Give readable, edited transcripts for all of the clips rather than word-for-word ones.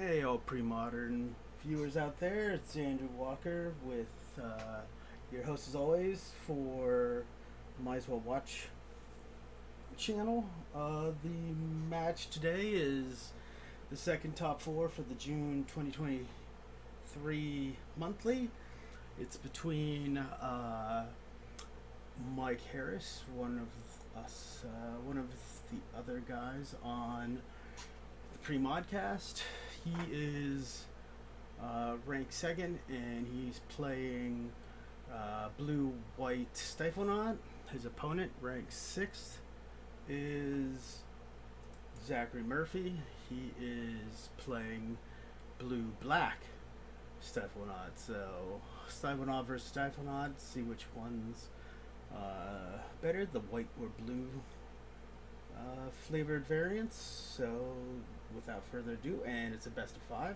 Hey, all Premodern viewers out there, it's Andrew Walker with your host as always for Might as Well Watch channel. The match today is the second top four for the June 2023 monthly. It's between Mike Harris, one of the other guys on the Premodcast. He is ranked second, and he's playing blue white StifleNought. His opponent, ranked sixth, is Zachary Murphy. He is playing blue black StifleNought. So StifleNought versus StifleNought. See which one's better, the white or blue flavored variants. So without further ado, and it's a best of five.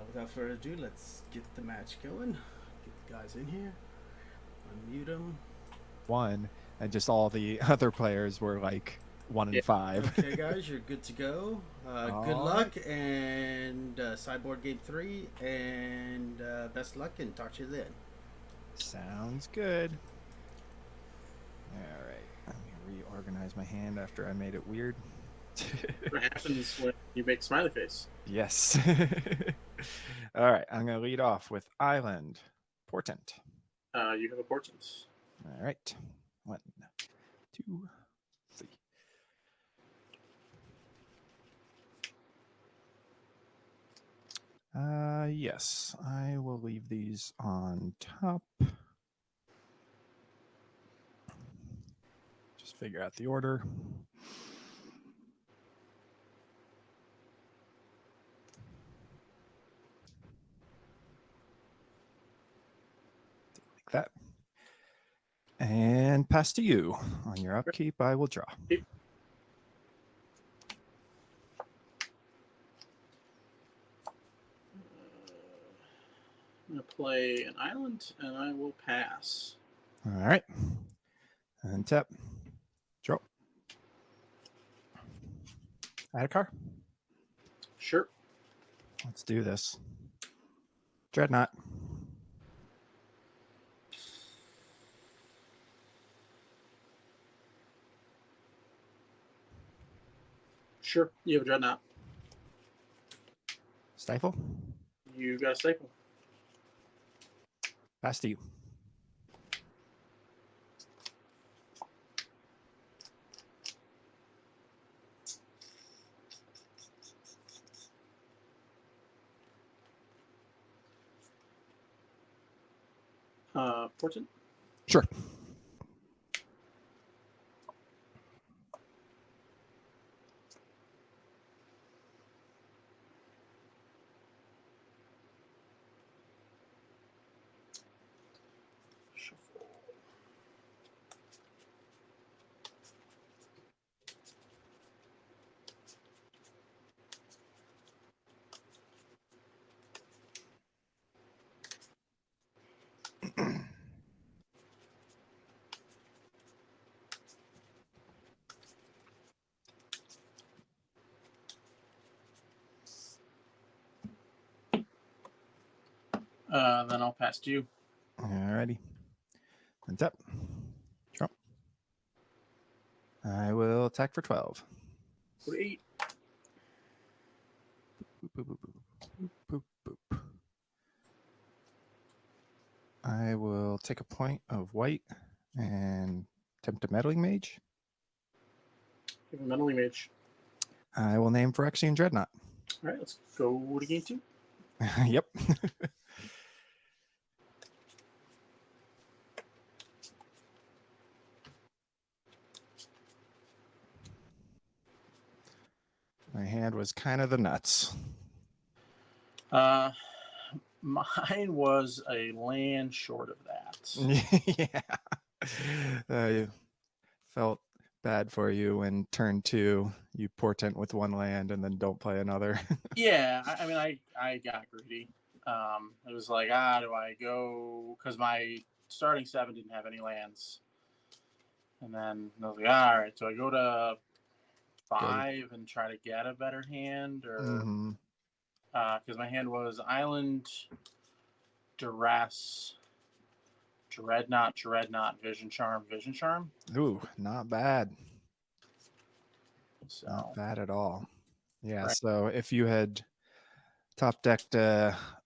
Without further ado, let's get the match going. Get the guys in here. Unmute them. One, and just all the other players were like 1-5. Okay, guys, you're good to go. Good luck, and sideboard game 3, and best luck, and talk to you then. Sounds good. All right, let me reorganize my hand after I made it weird. What happens when you make smiley face? Yes. All right, I'm going to lead off with Island Portent. You have a portent. All right. 1, 2, 3. Yes, I will leave these on top. Just figure out the order. Like that. And pass to you. On your upkeep, I will draw. I'm going to play an island, and I will pass. All right. And tap. Draw. Add a card. Sure. Let's do this. Dreadnought. Sure. You have a dreadnought. Stifle. You got a staple. Pass to you. Portent? Sure. Shuffle. Then I'll pass to you. Alrighty. And tap. Draw. I will attack for 12. Go to 8. Boop, boop, boop, boop, boop, boop. I will take a point of white and attempt a meddling mage. You have a meddling mage. I will name Phyrexian Dreadnought. All right, let's go to game 2. Yep. My hand was kind of the nuts. Mine was a land short of that. Yeah. I felt bad for you when turn 2 you portent with one land and then don't play another. Yeah, I mean, I got greedy. It was like, do I go? Because my starting 7 didn't have any lands. And then I was like, all right, do I go to 5 and try to get a better hand? Or because my hand was Island, Duress, Dreadnought, Vision Charm. Ooh, not bad. So Not bad at all. Yeah, right. so if you had top decked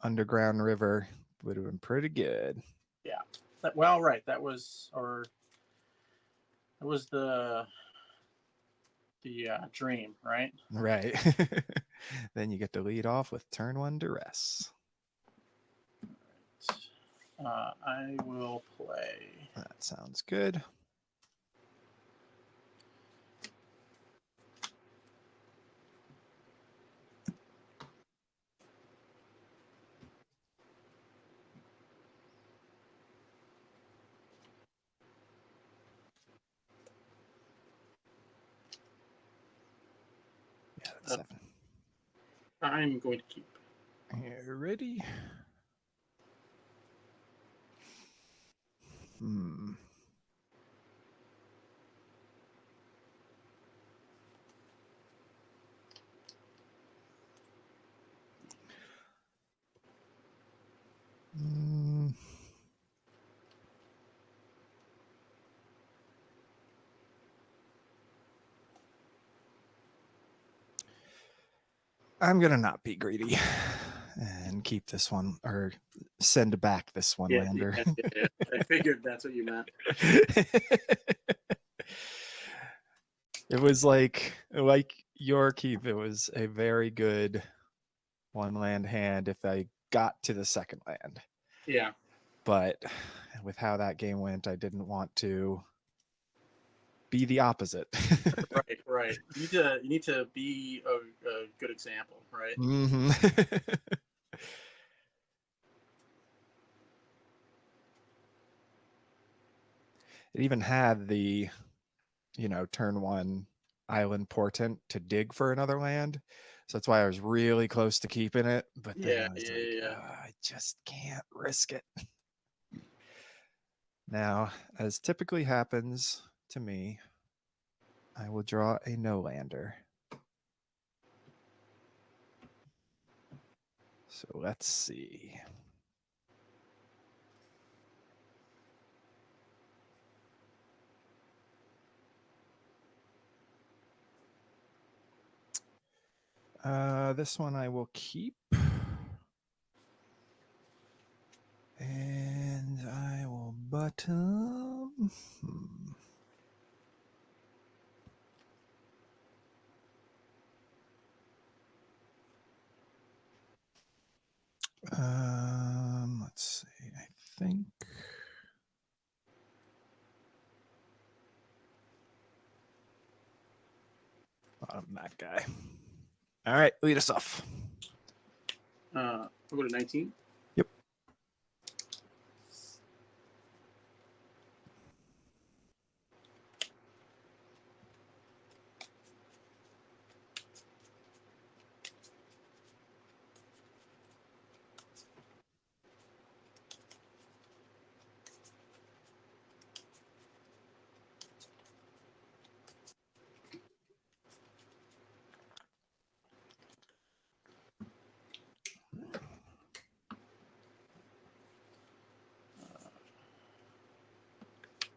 Underground River, would have been pretty good. Yeah. That was the dream, right? Right. Then you get to lead off with turn 1 Duress. I will play. That sounds good. Yeah, that's 7. I'm going to keep. You ready? I'm gonna not be greedy and keep this one, or send back this one lander. Yeah. I figured that's what you meant. It was like your keep. It was a very good 1 land hand if I got to the second land. Yeah. But with how that game went, I didn't want to be the opposite. Right. You need to be a good example, right? Mm-hmm. It even had the, turn 1 Island Portent to dig for another land. So that's why I was really close to keeping it. But then I was I just can't risk it. Now, as typically happens to me, I will draw a no-lander. So let's see. This one I will keep. And I will bottom. Let's see. I think bottom that guy. All right, lead us off. We'll go to 19. Yep.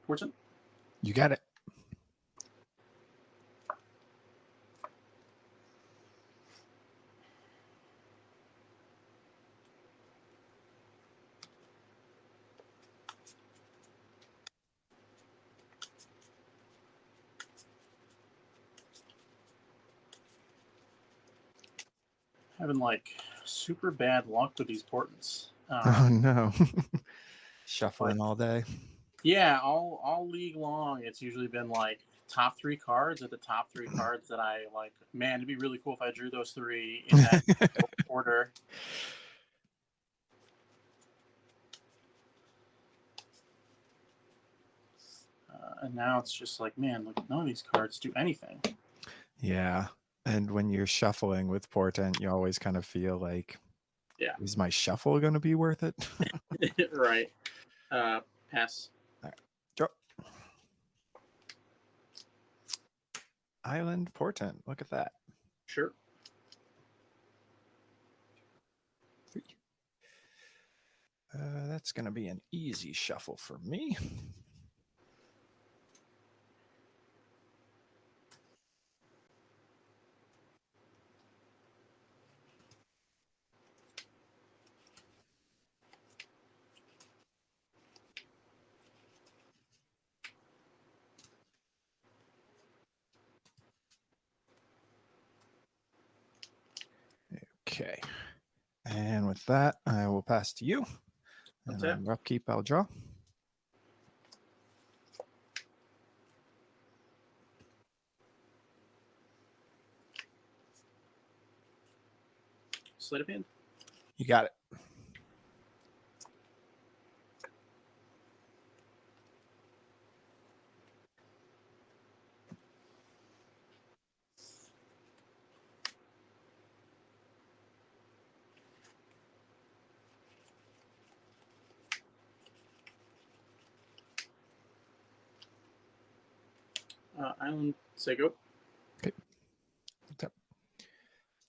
Fortune. You got it. Having like super bad luck with these portents. Oh no. Shuffling all day. Yeah, all league long, it's usually been like top 3 cards are the top 3 cards that I like. Man, it'd be really cool if I drew those 3 in that order. And now it's just like, man, look, none of these cards do anything. Yeah. And when you're shuffling with Portent, you always kind of feel like, is my shuffle going to be worth it? Right. Pass. All right. Draw. Island Portent. Look at that. Sure. That's going to be an easy shuffle for me. Okay. And with that, I will pass to you. And on upkeep, I'll draw. Sleight of hand. You got it. Island, say go. Okay. Tap.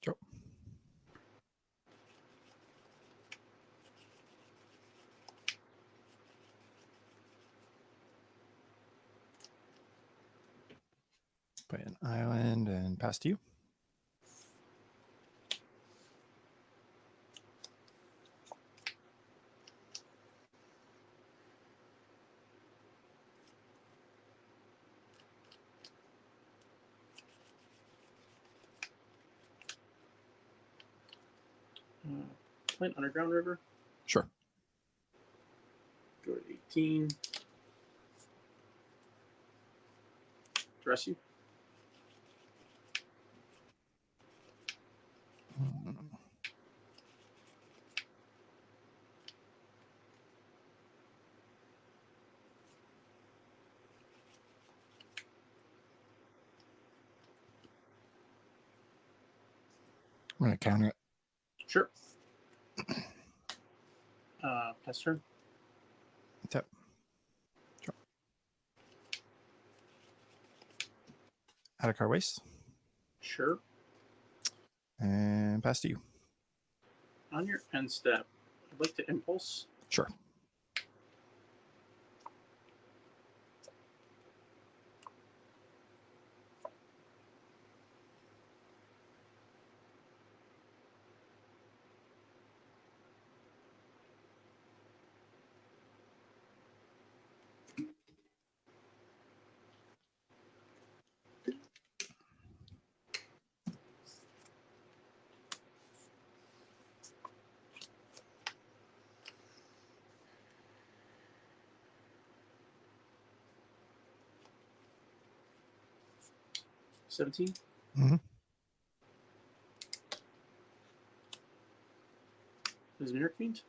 Draw. Play an island and pass to you. Play an underground river. Sure. Go to 18. Dress you. I'm going to counter it. Sure. Pass turn. Tap. Draw. Out of card waste. Sure. And pass to you. On your end step, I'd like to impulse. Sure. $17. Mm-hmm. Is Mirror Fiend?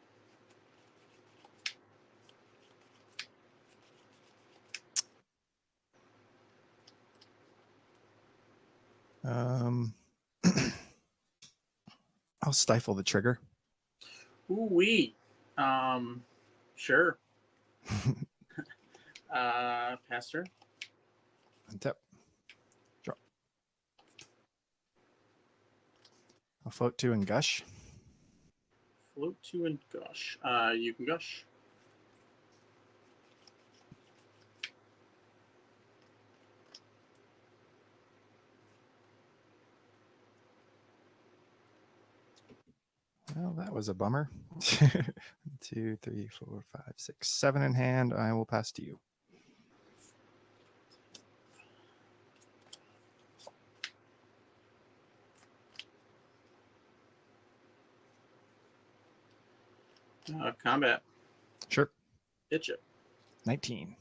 I'll stifle the trigger. Ooh-wee. Sure. Pass turn. And tap. Draw. I'll float 2 and gush. Float 2 and gush. You can gush. Well, that was a bummer. 2, 3, 4, 5, 6, 7 in hand. I will pass to you. Combat. Sure. Hit it. 19.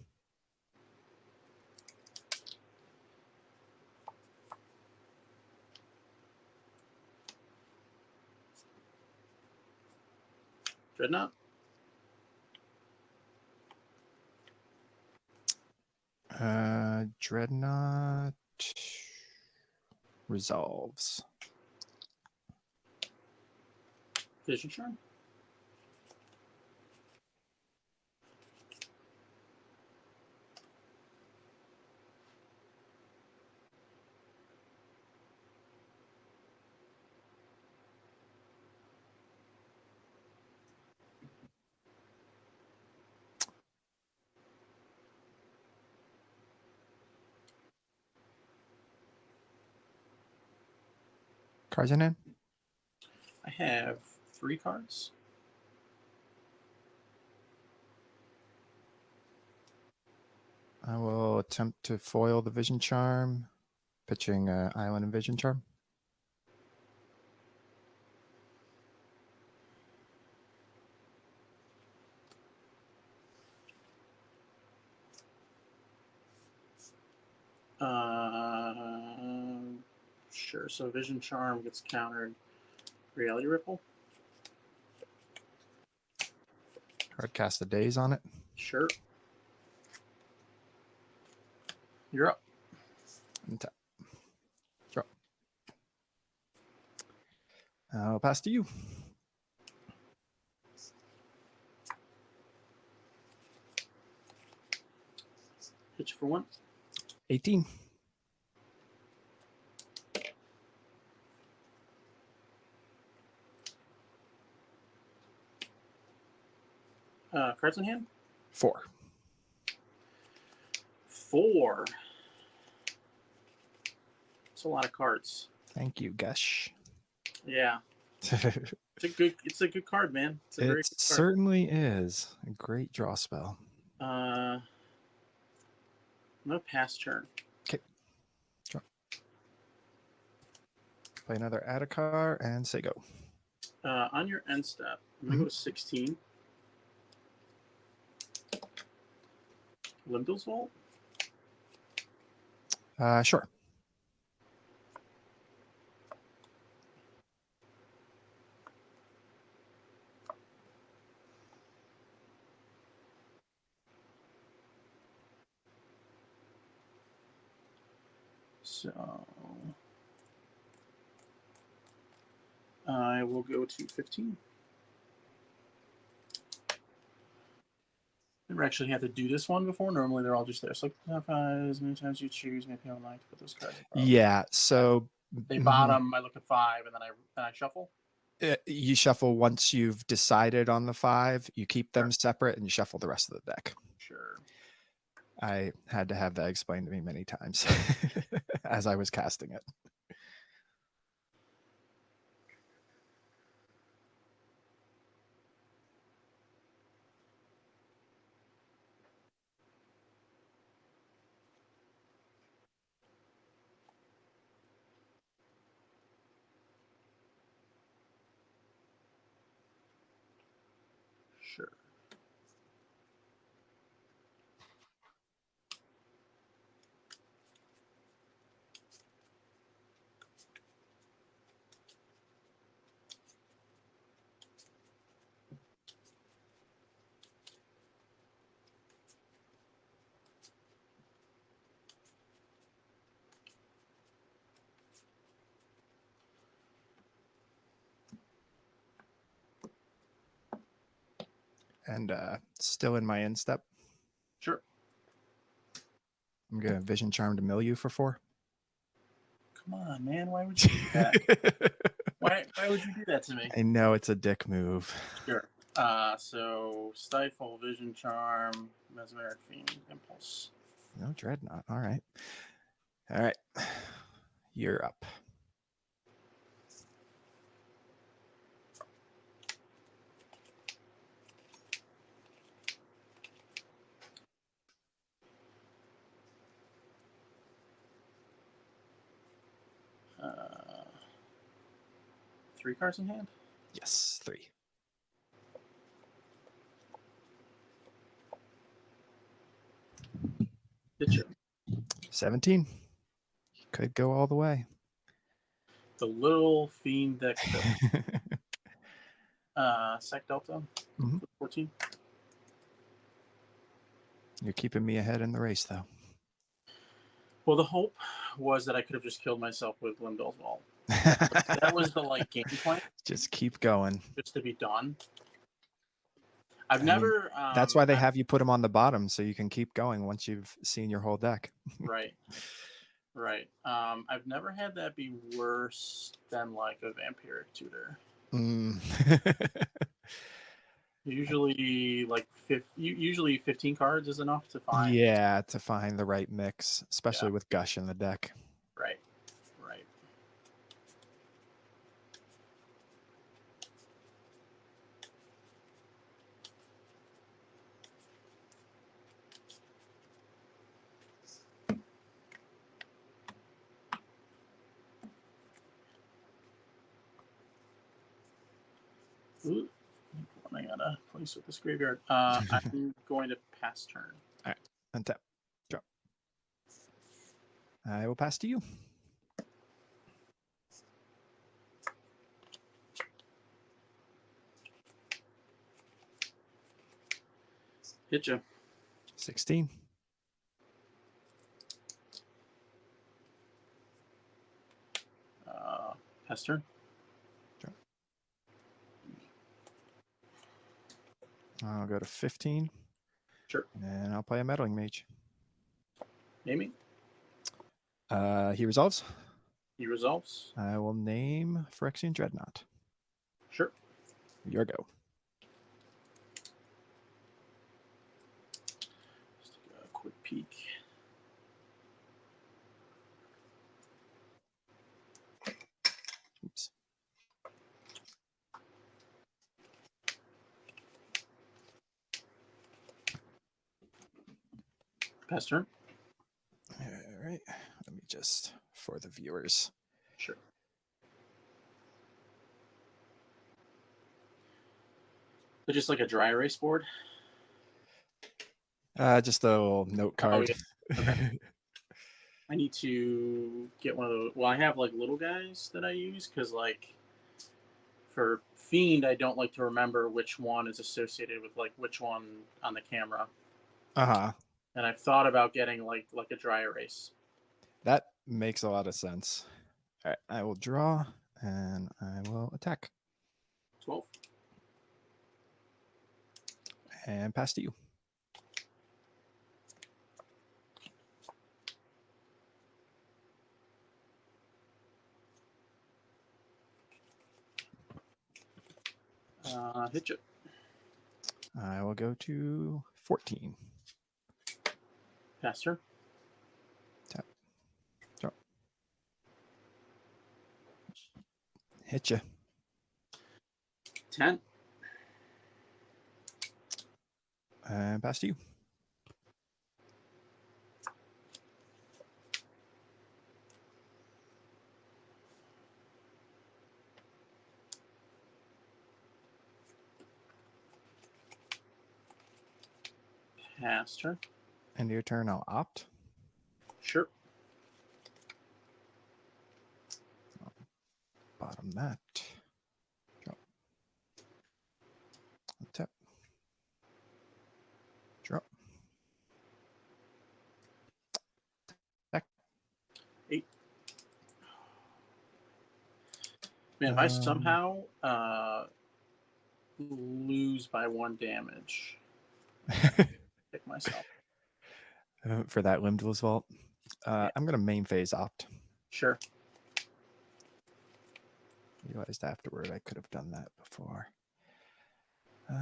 Dreadnought. Dreadnought resolves. Vision Charm. Cards in hand? I have 3 cards. I will attempt to foil the Vision Charm, pitching Island and Vision Charm. Sure. So Vision Charm gets countered. Reality Ripple. Card cast the days on it. Sure. You're up. And tap. Draw. I'll pass to you. Hit you for 1. 18. Cards in hand? 4. 4. It's a lot of cards. Thank you, Gush. Yeah. It's a good card, man. It's a very good card. Certainly is a great draw spell. I'm gonna pass turn. Okay. Draw. Play another Adhikar and say go. On your end step, I'm gonna go to 16. Limdal's Vault? Sure. So I will go to 15. Never actually had to do this one before. Normally they're all just there. So as many times you choose, maybe I would like to put those cards. Yeah. So they bottom. I look at 5, and then I shuffle. You shuffle once you've decided on the 5. You keep them separate, and you shuffle the rest of the deck. Sure. I had to have that explained to me many times as I was casting it. Sure. And still in my end step. Sure. I'm going to Vision Charm to mill you for 4. Come on, man. Why would you do that? Why would you do that to me? I know it's a dick move. Sure. So Stifle, Vision Charm, Mesmeric Fiend, Impulse. No Dreadnought. All right. All right. You're up. Three cards in hand? Yes, 3. Did you? 17. You could go all the way. The little fiend deck. Sec Delta. 14. You're keeping me ahead in the race, though. Well, the hope was that I could have just killed myself with Limdal's Vault. That was the game plan. Just keep going. Just to be done. I've never. That's why they have you put them on the bottom so you can keep going once you've seen your whole deck. Right. Right. I've never had that be worse than like a Vampiric Tutor. Usually, usually 15 cards is enough to find. Yeah, to find the right mix, especially with Gush in the deck. Right. Right. Ooh, I got a place with this graveyard. I'm going to pass turn. All right, untap. Drop. I will pass to you. Hit you. 16. Pass turn. Drop. I'll go to 15. Sure. And I'll play a meddling mage. Naming. He resolves. He resolves. I will name Phyrexian Dreadnought. Sure. Your go. Just take a quick peek. Oops. Pass turn. All right. Let me just, for the viewers. Sure. So just like a dry erase board. Just a little note card. Yeah. Okay. I need to get one of those. Well, I have like little guys that I use because, like, for Fiend, I don't like to remember which one is associated with like which one on the camera. Uh-huh. And I've thought about getting like a dry erase. That makes a lot of sense. All right, I will draw and I will attack. 12. And pass to you. Hit you. I will go to 14. Pass turn. Tap. Drop. Hit you. 10. And pass to you. Pass turn. End of your turn, I'll opt. Sure. Bottom that. Drop. Tap. Drop. Back. 8. Man, if I somehow lose by 1 damage, pick myself. For that Limdwell's Vault. I'm going to main phase opt. Sure. Realized afterward I could have done that before. Do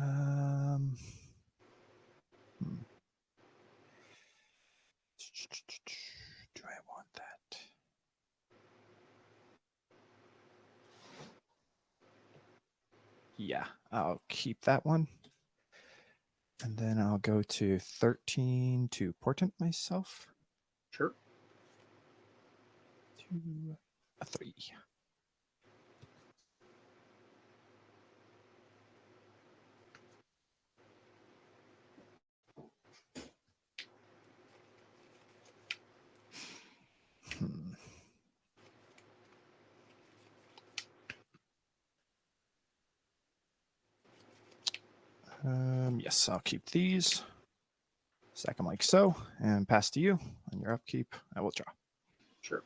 I want that? Yeah, I'll keep that one. And then I'll go to 13 to portent myself. Sure. To a 3. Yes, I'll keep these. Stack them like so, and pass to you. On your upkeep, I will draw. Sure.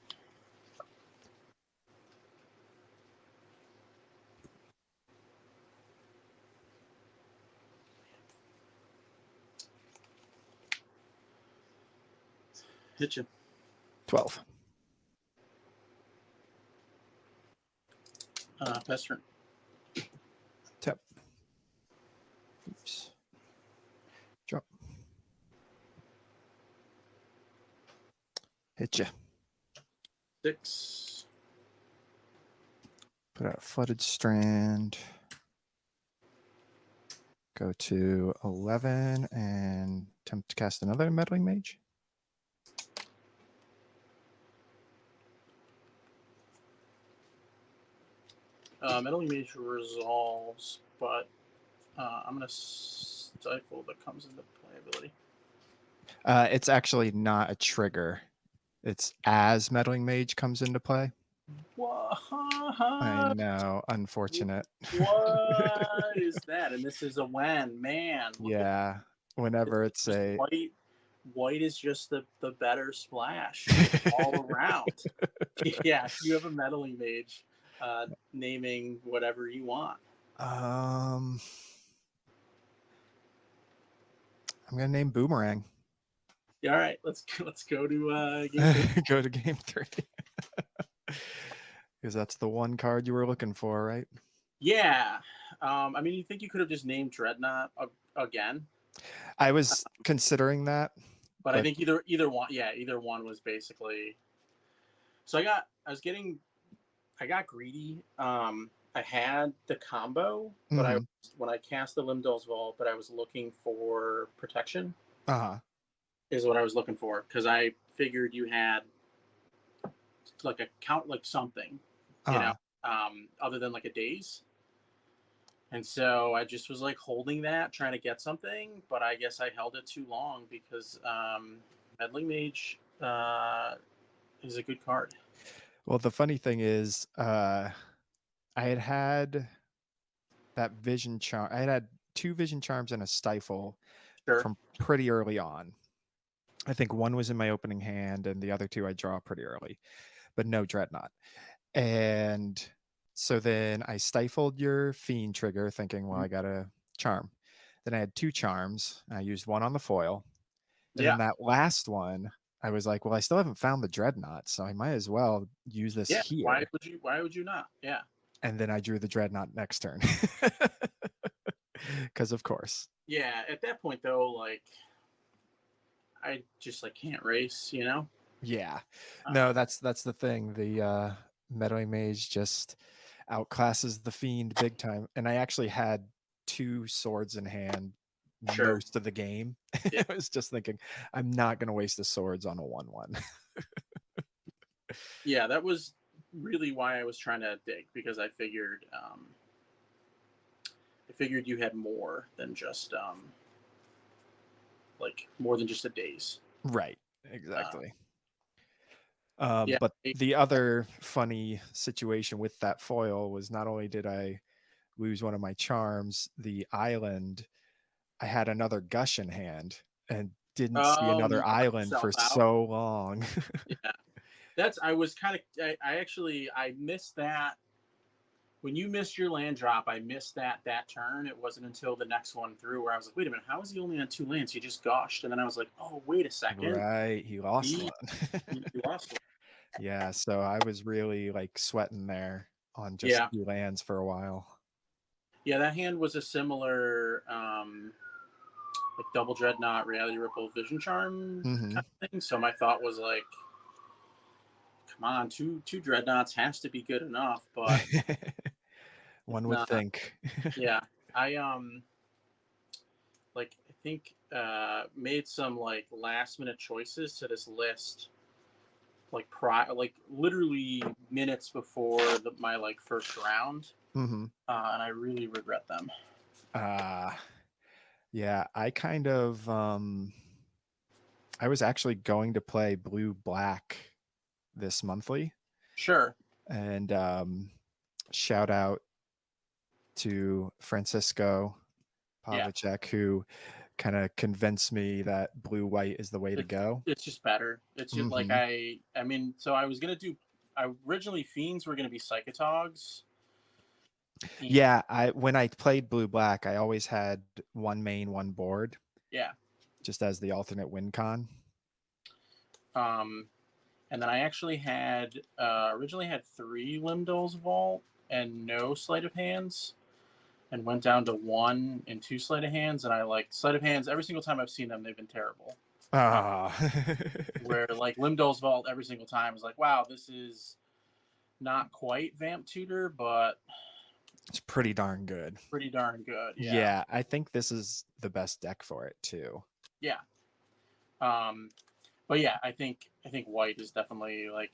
Hit you. 12. Pass turn. Tap. Oops. Drop. Hit you. 6. Put out a Flooded Strand. Go to 11 and attempt to cast another Meddling Mage. Meddling Mage resolves, but I'm gonna stifle that comes into playability. It's actually not a trigger. It's as Meddling Mage comes into play. I know, unfortunate. What is that? And this is a when, man. Yeah, whenever it's a white is just the better splash all around. Yeah, you have a Meddling Mage, naming whatever you want. I'm gonna name Boomerang. Yeah, all right, let's go to game 3. Go to game 3. Because that's the one card you were looking for, right? Yeah. I mean, you think you could have just named Dreadnought again? I was considering that. But I think either one was basically. So I got greedy. I had the combo, but when I cast the Limdol's Vault, but I was looking for protection. Is what I was looking for, because I figured you had like a count, like something, other than like a daze. And so I just was like holding that, trying to get something, but I guess I held it too long because Meddling Mage is a good card. Well, the funny thing is, I had that Vision Charm. I had 2 Vision Charms and a Stifle from pretty early on. I think one was in my opening hand, and the other 2 I draw pretty early, but no Dreadnought. And so then I stifled your Fiend trigger, thinking, well, I got a charm. Then I had 2 charms. I used one on the foil. And then that last one, I was like, well, I still haven't found the Dreadnought, so I might as well use this here. Why would you not? Yeah. And then I drew the Dreadnought next turn. Because of course. Yeah, at that point though, like I just like can't race, you know? Yeah. No, that's the thing. The Meddling Mage just outclasses the Fiend big time. And I actually had 2 swords in hand most of the game. I was just thinking, I'm not going to waste the swords on a 1/1. Yeah, that was really why I was trying to dig, because I figured you had more than just more than just a daze. Right. Exactly. But the other funny situation with that foil was, not only did I lose one of my charms, the island, I had another gush in hand and didn't see another island for so long. Yeah, I missed that. When you missed your land drop, I missed that turn. It wasn't until the next one through where I was like, wait a minute, how is he only on 2 lands? He just gushed. And then I was like, oh, wait a second. Right, he lost one. He lost one. Yeah, so I was really like sweating there on just 2 lands for a while. Yeah, that hand was a similar like double Dreadnought, Reality Ripple, Vision Charm kind of thing. So my thought was like, come on, two Dreadnoughts has to be good enough, but one would think. Yeah, I think made some like last minute choices to this list, like literally minutes before my like first round, and I really regret them. Yeah, I kind of I was actually going to play blue black this monthly. Sure. And shout out to Francisco Pavlicek, who kind of convinced me that blue white is the way to go. It's just better. It's just like I mean, so I was gonna do. Originally, Fiends were gonna be Psychotogs. Yeah, when I played blue black, I always had 1 main, 1 board. Yeah. Just as the alternate win con. And then I actually had originally had 3 Limdol's Vault and no Sleight of Hands, and went down to 1 and 2 Sleight of Hands. And I liked Sleight of Hands every single time I've seen them. They've been terrible. Where like Limdol's Vault every single time is like, wow, this is not quite Vamp Tutor, but it's pretty darn good. Pretty darn good. Yeah. Yeah, I think this is the best deck for it too. Yeah. But yeah, I think white is definitely like,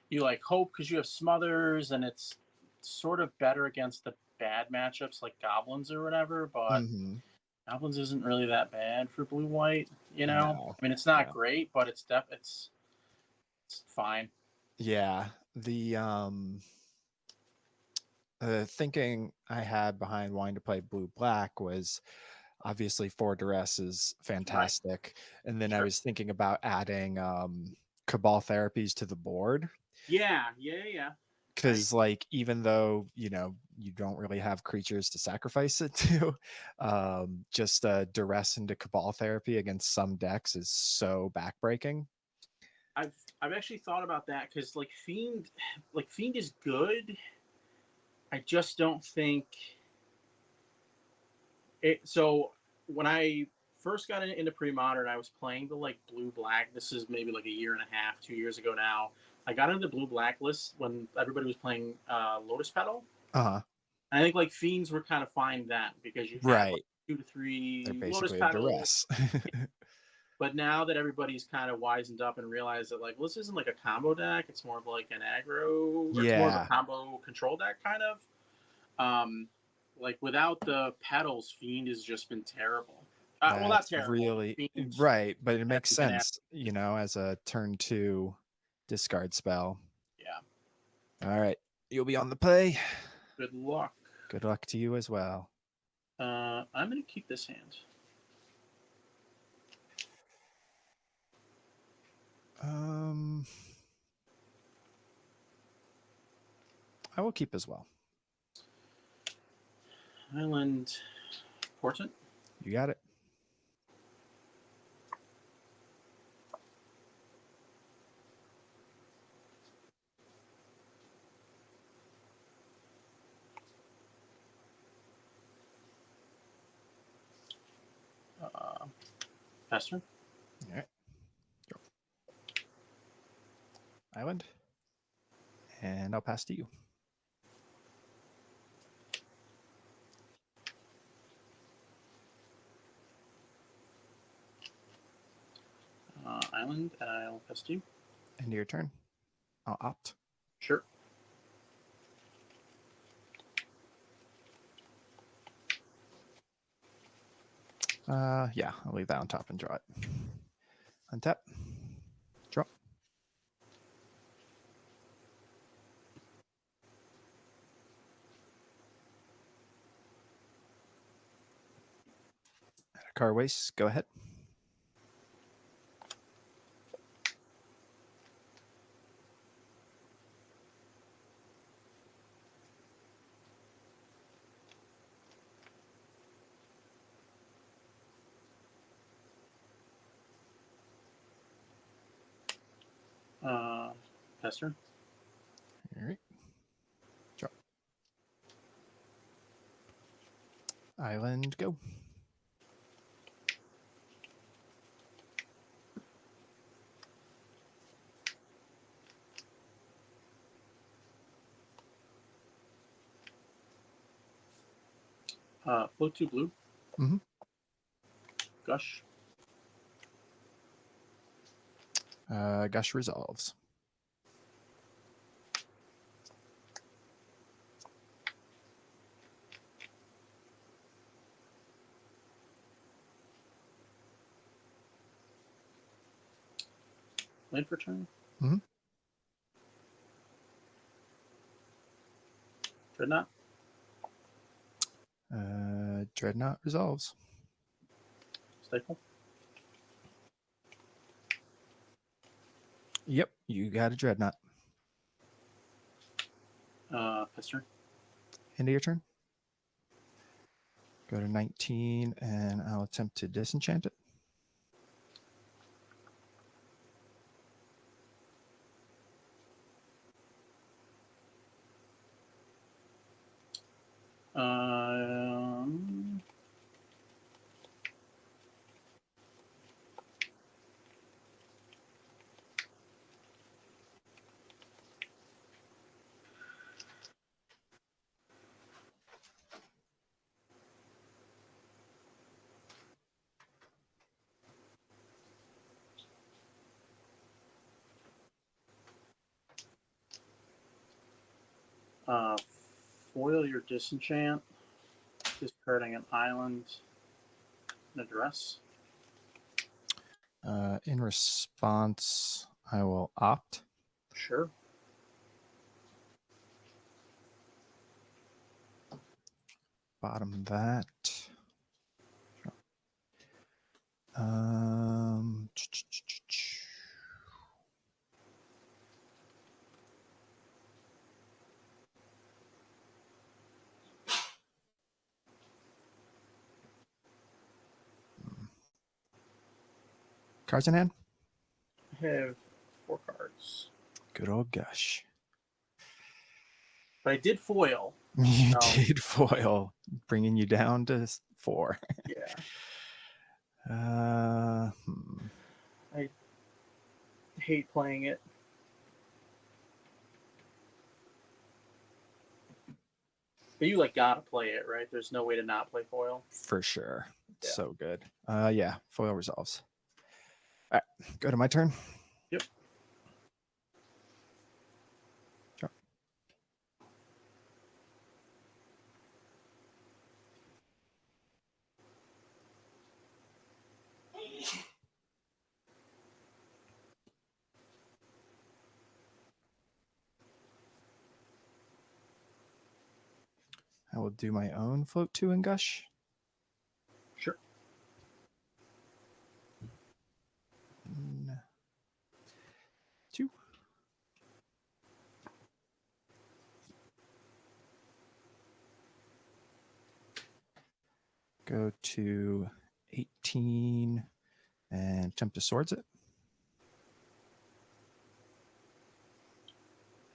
you like hope because you have Smothers and it's sort of better against the bad matchups like goblins or whatever, but goblins isn't really that bad for blue-white, you know? No. I mean, it's not great, but it's fine. Yeah. The thinking I had behind wanting to play blue-black was obviously 4 duress is fantastic. Right. And then I was thinking about adding Cabal therapies to the board. Yeah. Because like, even though, you know, you don't really have creatures to sacrifice it to, just duress into Cabal therapy against some decks is so backbreaking. I've actually thought about that because like Fiend is good. I just don't think it. So when I first got into Premodern, I was playing the like blue-black. This is maybe like a year and a half, 2 years ago now. I got into the blue-black list when everybody was playing Lotus Petal. I think like Fiends were kind of fine then because you had like 2 to 3 They're basically Lotus Petals. But now that everybody's kind of wisened up and realized that like, well, this isn't like a combo deck; it's more of like an aggro, or it's more of a combo control deck kind of. Like without the petals, Fiend has just been terrible. Well, not terrible. Really, Fiend, right, but it makes sense, you know, as a turn 2 discard spell. Yeah. All right, you'll be on the play. Good luck. Good luck to you as well. I'm gonna keep this hand. I will keep as well. Island Portent. You got it. Pastor. All right. Go. Island. And I'll pass to you. Island, and I'll pass to you. End of your turn. I'll opt. Sure. Yeah, I'll leave that on top and draw it. Untap. Draw. At a card waste, go ahead. Pastor. All right. Draw. Island, go. Float 2 blue. Gush. Gush resolves. Land for turn. Dreadnought. Dreadnought resolves. Stifle. Yep, you got a Dreadnought. Pastor. End of your turn. Go to 19, and I'll attempt to disenchant it. Foil your disenchant, discarding an island and address. In response, I will opt. Sure. Bottom that. Cards in hand? I have 4 cards. Good old Gush. But I did foil. You did foil, bringing you down to 4. Yeah. I hate playing it. But you gotta play it, right? There's no way to not play foil. For sure. It's Yeah. so good. Yeah, foil resolves. All right, go to my turn. Yep. Sure. I will do my own float 2 and Gush. Sure. 2. Go to 18 and attempt to swords it.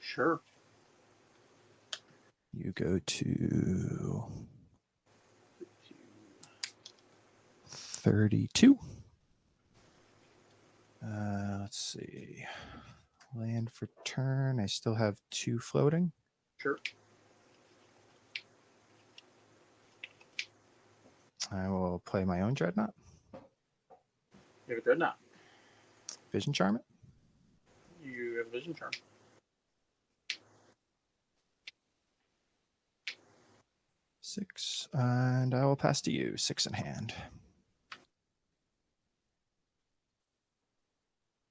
Sure. You go to 32. Let's see. Land for turn. I still have 2 floating. Sure. I will play my own Dreadnought. You have a Dreadnought. Vision Charm it. You have a Vision Charm. Six, and I will pass to you. 6 in hand.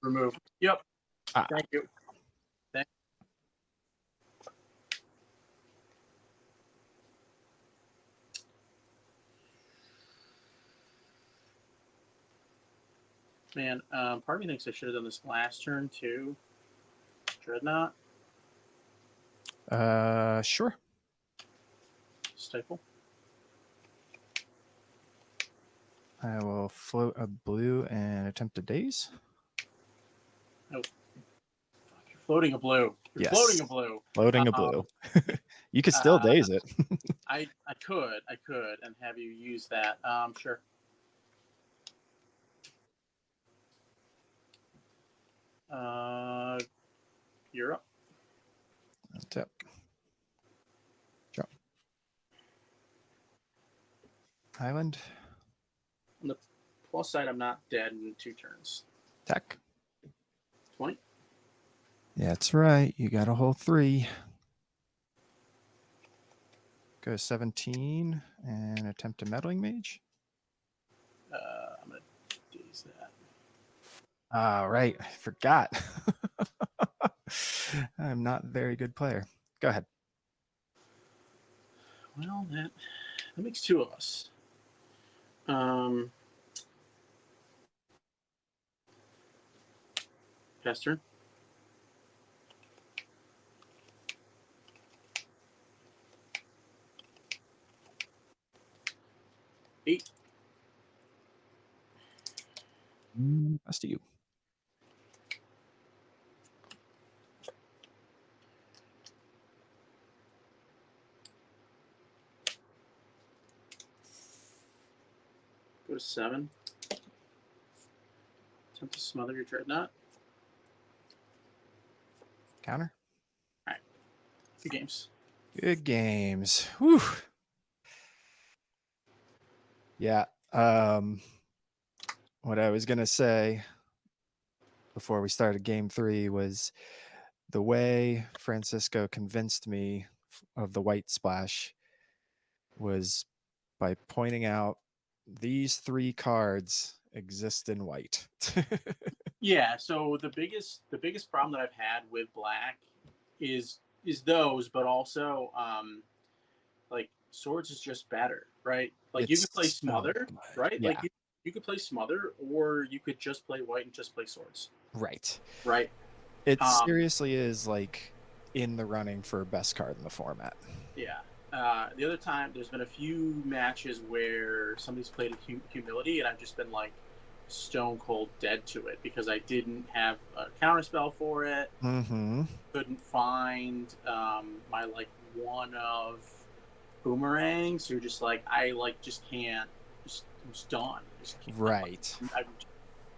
Remove. Yep. Thank you. Man, part of me thinks I should have done this last turn too. Dreadnought. Sure. Stifle. I will float a blue and attempt to daze. Oh, fuck, you're floating a blue. You're floating a blue. Floating a blue. You could still daze it. I could, and have you use that. Sure. You're up. Tap. Drop. Island. On the plus side, I'm not dead in 2 turns. Tech. 20. Yeah, that's right. You got a whole 3. Go 17 and attempt a meddling mage. I'm gonna daze that. All right, I forgot. I'm not a very good player. Go ahead. Well, that makes 2 of us. Pass turn. Eight. Pass to you. Go to 7. Attempt to smother your Dreadnought. Counter. All right. Good games. Good games. Whew. Yeah. What I was going to say before we started game 3 was the way Francisco convinced me of the White Splash was by pointing out these 3 cards exist in white. Yeah, so the biggest problem that I've had with black is those, but also like swords is just better, right? Like you It's could play so smother, good. right? Yeah. Like you could play smother, or you could just play white and just play swords, Right. right? It seriously is like in the running for best card in the format. Yeah. The other time, there's been a few matches where somebody's played humility, and I've just been like stone cold dead to it because I didn't have a counterspell for it. Mm-hmm. Couldn't find my like one of boomerangs. You're just like I like just can't. I'm just done. Just can't, Right. I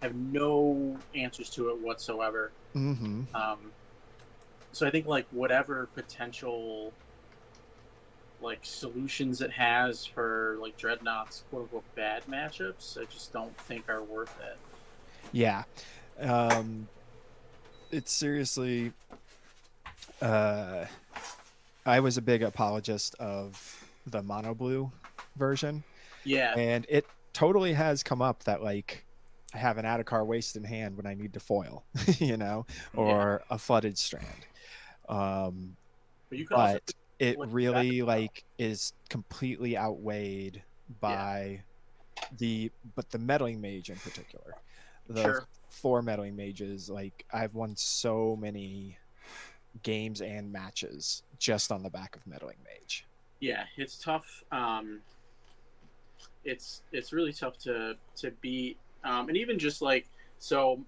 have no answers to it whatsoever. Mm-hmm. So I think like whatever potential like solutions it has for like Dreadnought's quote unquote bad matchups, I just don't think are worth it. Yeah. It's seriously I was a big apologist of the mono blue version. Yeah. And it totally has come up that like I have an Adhikar waste in hand when I need to foil, you know, or a flooded strand. But you could But also it really like is completely outweighed by the meddling mage in particular. The 4 meddling mages, like I've won so many games and matches just on the back of meddling mage. Yeah, it's tough. It's really tough to beat, and even just like so,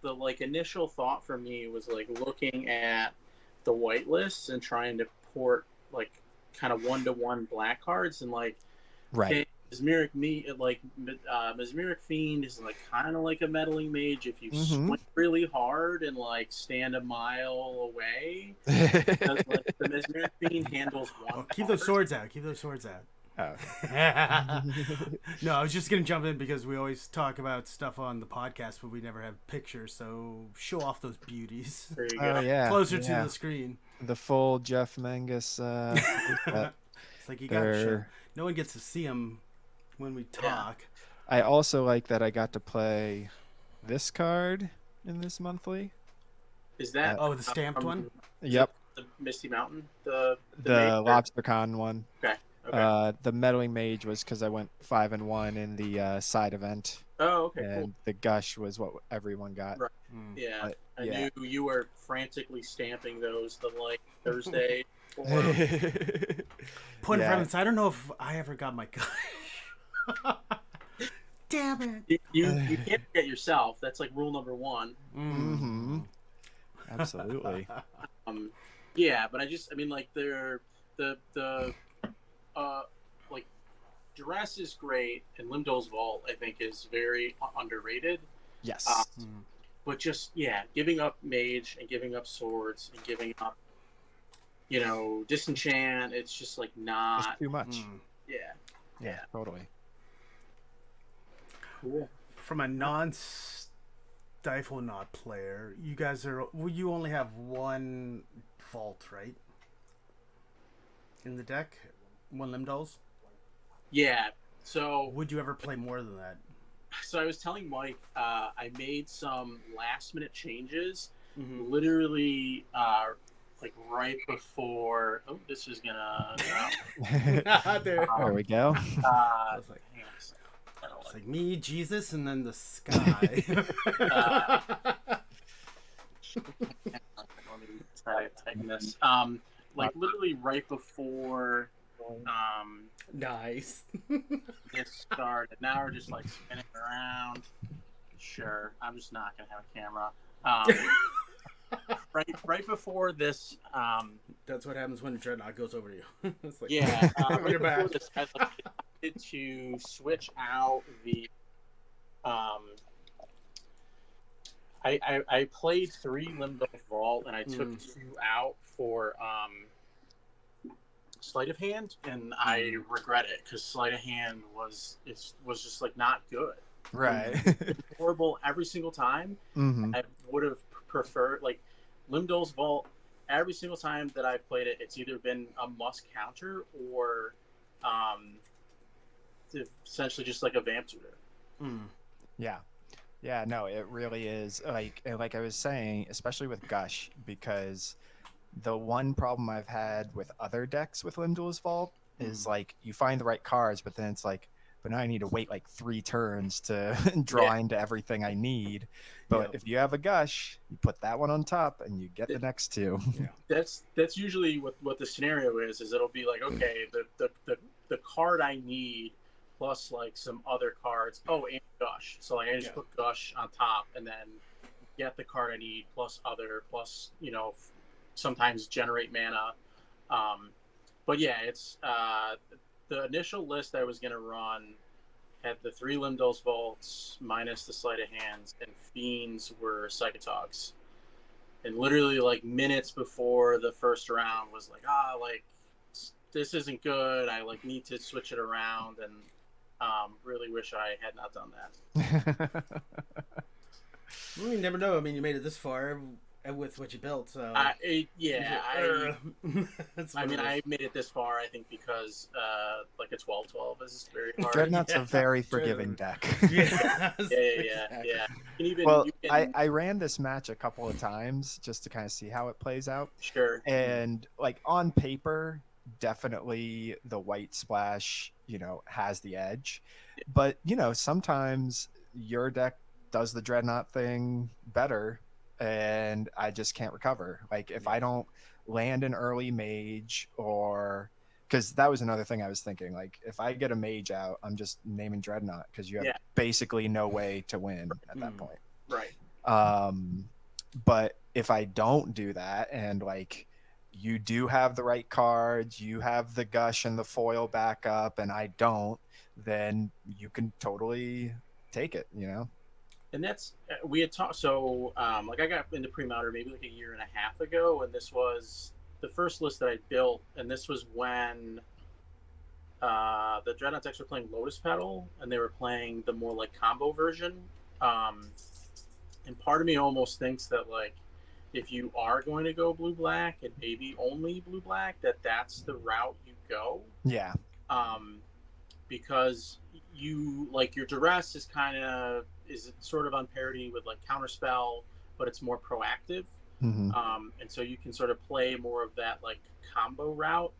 the like initial thought for me was like looking at the white lists and trying to port like kind of 1-to-1 black cards and like right. Mesmeric Mesmeric Fiend is like kind of like a meddling mage if you swing really hard and like stand a mile away. Because like the Mesmeric Fiend handles one. Keep those swords out. Keep those swords out. Oh. No, I was just gonna jump in because we always talk about stuff on the podcast, but we never have pictures. So show off those beauties. There you go. Yeah, closer to the screen. The full Jeff Mangus. It's like you got to show. No one gets to see them when we talk. I also like that I got to play this card in this monthly. Is that the stamped one? Yep. The Misty Mountain, the LobsterCon one. Okay. Okay. The meddling mage was because I went 5-1 in the side event. Oh, okay, and cool. The gush was what everyone got. Right. Yeah, I knew you were frantically stamping those the like Thursday. Point of reference, I don't know if I ever got my gush. Damn it! You can't forget yourself. That's like rule number 1. Mm-hmm. Absolutely. Yeah, but I mean, like the like Duress is great, and Limdol's Vault I think is very underrated. Yes. But just giving up mage and giving up swords and giving up, disenchant. It's just like not it's too much. Yeah. Totally. Cool. From a non-StifleNought player, you guys you only have 1 vault, right? In the deck, 1 Limdol's. Yeah. So would you ever play more than that? So I was telling Mike, I made some last-minute changes, literally, like right before. Oh, this is gonna. There we go. I was like, it's like me, Jesus, and then the sky. Let me try to tighten this. Like literally right before. Nice. This started. Now we're just like spinning around. Sure, I'm just not gonna have a camera. Right before this. That's what happens when Dreadnought goes over you. It's like, right you're back. This, I wanted to switch out the. I played 3 Limbo Vault and I took 2 out for Sleight of Hand, and I regret it because Sleight of Hand was just like not good. Right. Horrible every single time. I would have preferred like Limdol's Vault every single time that I've played it, it's either been a must counter or essentially just like a vamp tutor. Yeah, no, it really is like I was saying, especially with Gush, because the one problem I've had with other decks with Limdul's Vault is like you find the right cards, but then it's like, but now I need to wait like 3 turns to draw into everything I need. But if you have a Gush, you put that one on top and you get the next 2. That's usually what the scenario is it'll be like, okay, the card I need plus like some other cards. Oh, and Gush. So like I just put Gush on top and then get the card I need plus other plus, you know, sometimes generate mana. But yeah, it's the initial list I was going to run had the 3 Limdol's Vaults minus the Sleight of Hands, and Fiends were Psychotogs. And literally like minutes before the first round was like, like this isn't good. I like need to switch it around, and really wish I had not done that. Well, you never know. I mean, you made it this far with what you built, so I made it this far, I think, because like a 12/12 is very hard. Dreadnought's a very forgiving deck. Yeah. And even I ran this match a couple of times just to kind of see how it plays out. Sure. And like on paper, definitely the white splash, you know, has the edge. Yeah. But, you know, sometimes your deck does the Dreadnought thing better, and I just can't recover. Like if I don't land an early mage, or because that was another thing I was thinking, like if I get a mage out, I'm just naming Dreadnought because you have basically no way to win at that point. Right. But if I don't do that, and like you do have the right cards, you have the Gush and the foil backup, and I don't, then you can totally take it, you know? And that's, we had talked, so like I got into Premodern maybe like a year and a half ago, and this was the first list that I built, and this was when the Dreadnought decks were playing Lotus Petal, and they were playing the more like combo version. And part of me almost thinks that like if you are going to go blue-black and maybe only blue-black, that's the route you go. Yeah. Because you like your duress is sort of on parity with like counterspell, but it's more proactive. Mm-hmm. And so you can sort of play more of that like combo route.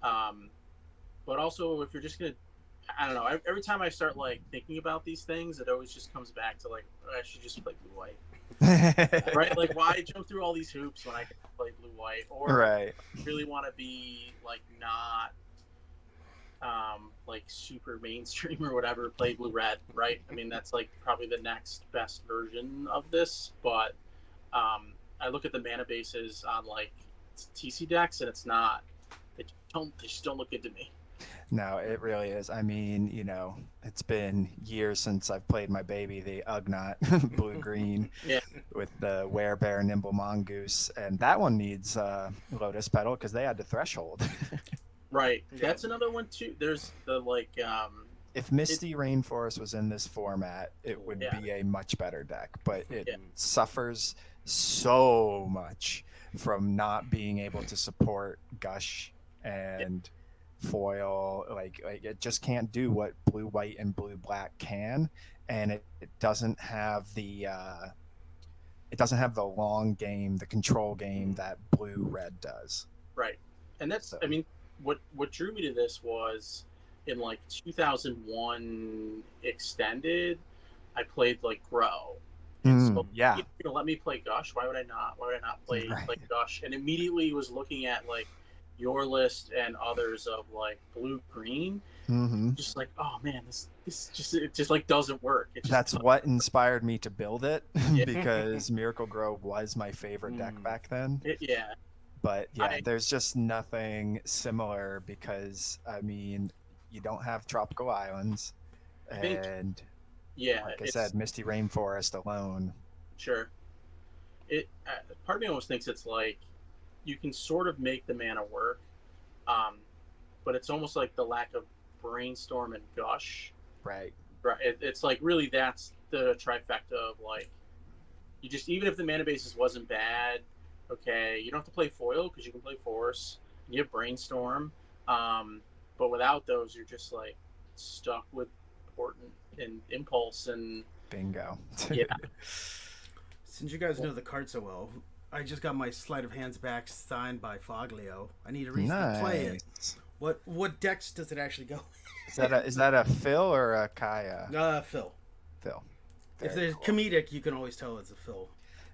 But also if you're just gonna, I don't know, every time I start like thinking about these things, it always just comes back to like, I should just play blue-white. Right? Like why jump through all these hoops when I can play blue-white? Or really want to be like not like super mainstream or whatever, play blue-red, right? I mean, that's like probably the next best version of this, but I look at the mana bases on like TC decks, and it's not, they just don't look good to me. No, it really is. I mean, you know, it's been years since I've played my baby, the Ugnaught blue-green with the Werebear Nimble Mongoose, and that one needs Lotus Petal because they had the Threshold. Right. That's another one too. There's the like if Misty Rainforest was in this format, it would be a much better deck, but it suffers so much from not being able to support Gush and foil. Like it just can't do what blue white and blue black can, and it doesn't have the long game, the control game that blue red does. Right. And that's I mean what drew me to this was in like 2001 extended, I played like Grow. So you're gonna let me play Gush? Why would I not play like Gush? And immediately was looking at like your list and others of like blue green. Just like, oh man, this just like doesn't work. That's what inspired me to build it because Miracle Grow was my favorite deck back then. But there's just nothing similar because I mean you don't have tropical islands, and like I said, Misty Rainforest alone. Sure. Part of me almost thinks it's like you can sort of make the mana work, but it's almost like the lack of Brainstorm and Gush. Right. It's like really that's the trifecta of like you just, even if the mana basis wasn't bad, Okay, you don't have to play foil because you can play force. You have brainstorm, but without those, you're just like stuck with portent and impulse and Bingo. yeah. Since you guys know the card so well, I just got my sleight of hands back signed by Foglio. I need a reason to play it. What decks does it actually go? Is that a Phil or a Kaya? Phil. Phil. If Very there's cool. comedic, you can always tell it's a Phil.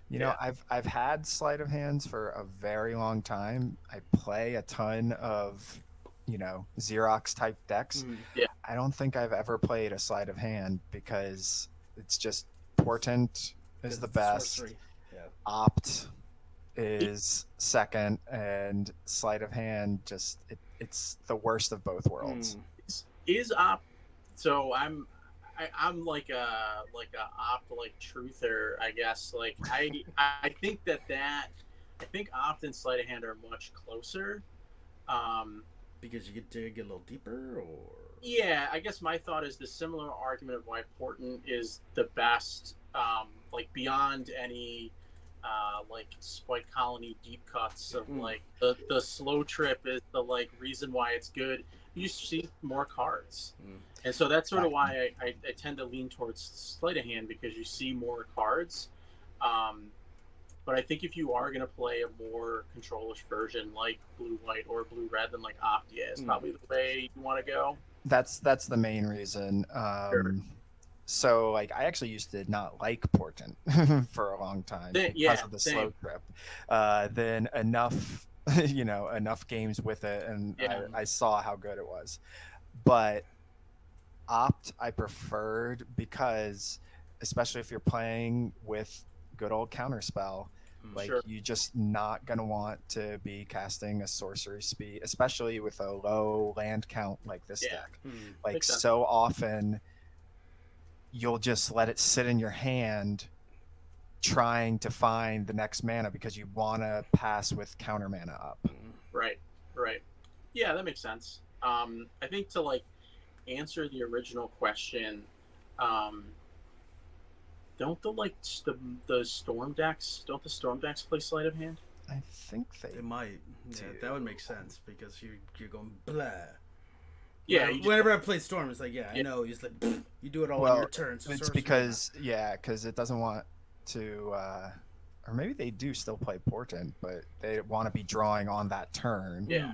You know, I've had sleight of hands for a very long time. I play a ton of, Xerox type decks. Yeah. I don't think I've ever played a sleight of hand because it's just portent is the best. Sorcery. Yeah. Opt is second, and sleight of hand it's the worst of both worlds. Is opt? So I'm like a opt like truther, I guess. Like I think I think opt and sleight of hand are much closer. Because you get to dig a little deeper, or yeah, I guess my thought is the similar argument of why portent is the best, like beyond any like Spike Colony deep cuts of like the slow trip is the like reason why it's good. You see more cards, and so that's sort of why I tend to lean towards sleight of hand because you see more cards. But I think if you are going to play a more control-ish version like blue-white or blue-red, then like Optia is probably the way you want to go. That's the main reason. Sure. So like I actually used to not like portent for a long time because of the slow trip. Then enough enough games with it, and I saw how good it was. But opt I preferred because, especially if you're playing with good old counterspell, like you're just not gonna want to be casting a sorcery speed, especially with a low land count like this deck. Like so often you'll just let it sit in your hand trying to find the next mana because you want to pass with counter mana up. Right. Yeah, that makes sense. I think to like answer the original question, don't the storm decks play sleight of hand? I think they might. Yeah, that would make sense because you're going blah. Yeah, whenever I play Storm, it's like, I know. You just like you do it all on your turn. So it's because it doesn't want to, or maybe they do still play portent, but they want to be drawing on that turn. Yeah.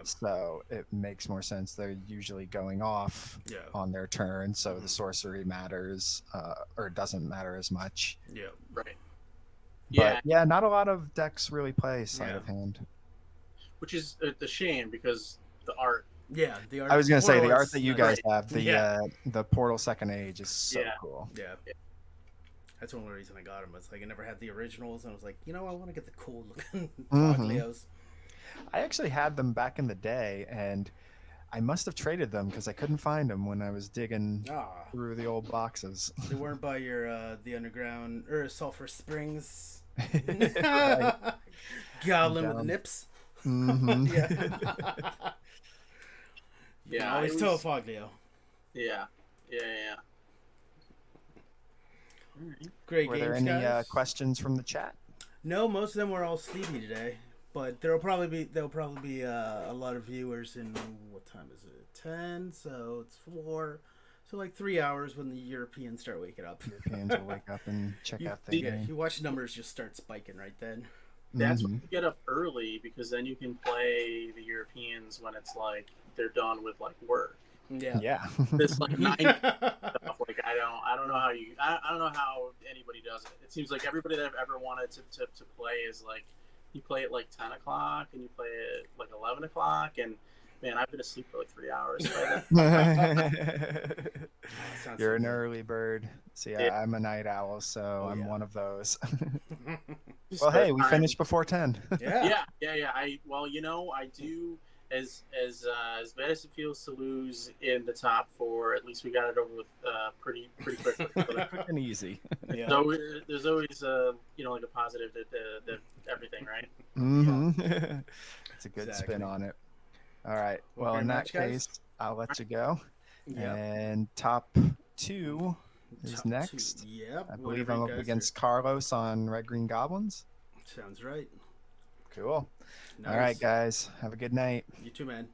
So it makes more sense. They're usually going off on their turn, so the sorcery matters or doesn't matter as much. Yeah. Right. But not a lot of decks really play sleight of hand, which is a shame because the art. Yeah, the art. I was gonna say the art that you guys have, the Portal Second Age is so cool. Yeah. That's one of the reasons I got them. It's like I never had the originals, and I was like, I want to get the cool looking Foglios. I actually had them back in the day, and I must have traded them because I couldn't find them when I was digging through the old boxes. They weren't by your the underground or Sulphur Springs goblin with the nips. Yeah, always tell Foglio. Yeah. Great Were games, there any guys. questions from the chat? No, most of them were all sleepy today, but there'll probably be a lot of viewers in what time is it? 10, so it's 4. So like 3 hours when the Europeans start waking up. Europeans will wake up and check out the game. You watch numbers just start spiking right then. That's when you get up early because then you can play the Europeans when it's like they're done with like work. Yeah. This like 9 stuff. Like I don't know how I don't know how anybody does it. It seems like everybody that I've ever wanted to play is like you play at like 10 o'clock and you play at like 11 o'clock and man, I've been asleep for like 3 hours. You're an early bird. See, I'm a night owl, so I'm one of those. Well, hey, we finished before 10. Yeah. I do. As bad as it feels to lose in the top 4, at least we got it over with pretty quickly. Quick and easy. Yeah. So there's always like a positive to everything, right? It's a good spin on it. All right. Well, in that case, I'll let you go. Yep. And top 2 is next. Yep. I believe I'm up against Carlos on Red Green Goblins. Sounds right. Cool. Nice. All right, guys. Have a good night. You too, man.